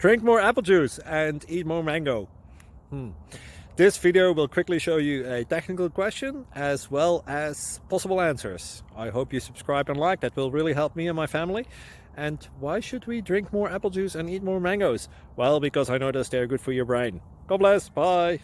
Drink more apple juice and eat more mango. This video will quickly show you a technical question as well as possible answers. I hope you subscribe and like, that will really help me and my family. And why should we drink more apple juice and eat more mangoes? Well, because I noticed they're good for your brain. God bless, bye!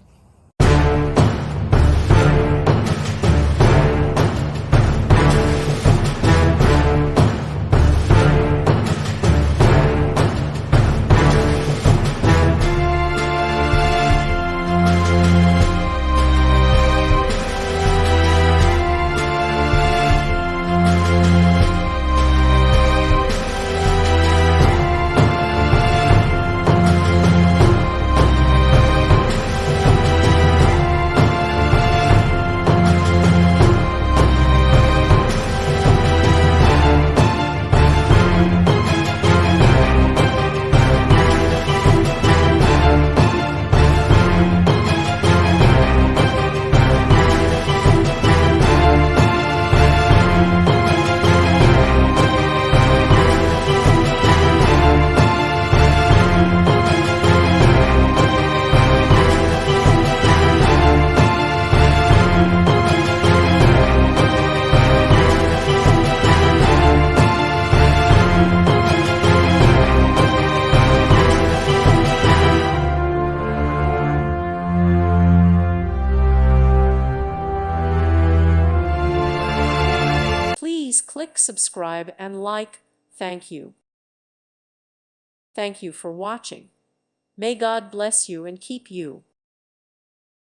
Please click subscribe and like. Thank you. Thank you for watching. May God bless you and keep you.